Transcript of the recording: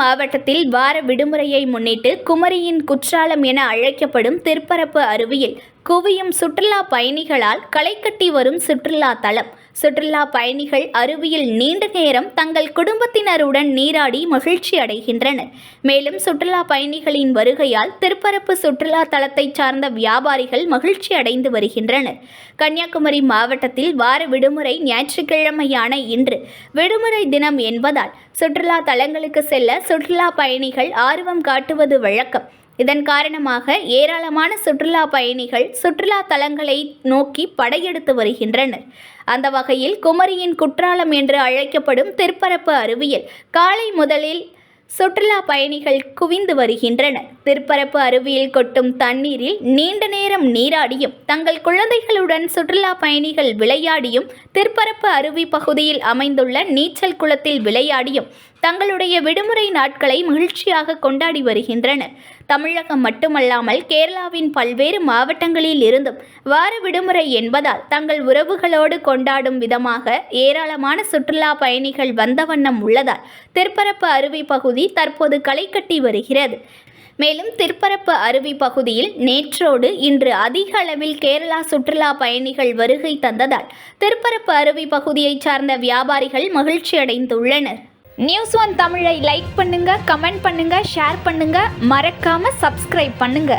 மாவட்டத்தில் வார விடுமுறையை முன்னிட்டு குமரியின் குற்றாலம் என அழைக்கப்படும் திருப்பரப்பு அருவியில் குவியும் சுற்றுலா பயணிகளால் களைகட்டி வரும் சுற்றுலா தலம். சுற்றுலா பயணிகள் அருவியில் நீண்ட நேரம் தங்கள் குடும்பத்தினருடன் நீராடி மகிழ்ச்சி அடைகின்றனர். மேலும் சுற்றுலா பயணிகளின் வருகையால் திருப்பரப்பு சுற்றுலா தலத்தை சார்ந்த வியாபாரிகள் மகிழ்ச்சி அடைந்து வருகின்றனர். கன்னியாகுமரி மாவட்டத்தில் வார விடுமுறை ஞாயிற்றுக்கிழமையான இன்று விடுமுறை தினம் என்பதால் சுற்றுலா தலங்களுக்கு செல்ல சுற்றுலா பயணிகள் ஆர்வம் காட்டுவது வழக்கம். இதன் காரணமாக ஏராளமான சுற்றுலா பயணிகள் சுற்றுலா தலங்களை நோக்கி படையெடுத்து வருகின்றனர். அந்த வகையில் குமரியின் குற்றாலம் என்று அழைக்கப்படும் திருப்பரப்பு அருவியில் காலை முதலில் சுற்றுலா பயணிகள் குவிந்து வருகின்றனர். திருப்பரப்பு அருவியில் கொட்டும் தண்ணீரில் நீண்ட நேரம் நீராடியும் தங்கள் குழந்தைகளுடன் சுற்றுலா பயணிகள் விளையாடியும் திருப்பரப்பு அருவி பகுதியில் அமைந்துள்ள நீச்சல் குளத்தில் விளையாடியும் தங்களுடைய விடுமுறை நாட்களை மகிழ்ச்சியாக கொண்டாடி வருகின்றனர். தமிழகம் மட்டுமல்லாமல் கேரளாவின் பல்வேறு மாவட்டங்களில் இருந்தும் வார விடுமுறை என்பதால் தங்கள் உறவுகளோடு கொண்டாடும் விதமாக ஏராளமான சுற்றுலா பயணிகள் வந்த வண்ணம் உள்ளதால் திருப்பரப்பு அருவி பகுதி தற்போது களைகட்டி வருகிறது. மேலும் திருப்பரப்பு அருவி பகுதியில் நேற்றோடு இன்று அதிக அளவில் கேரளா சுற்றுலா பயணிகள் வருகை தந்ததால் திருப்பரப்பு அருவி பகுதியை சார்ந்த வியாபாரிகள் மகிழ்ச்சி அடைந்துள்ளனர். News1 தமிழை லைக் பண்ணுங்க, கமெண்ட் பண்ணுங்க, ஷேர் பண்ணுங்க, மறக்காம சப்ஸ்கிரைப் பண்ணுங்க.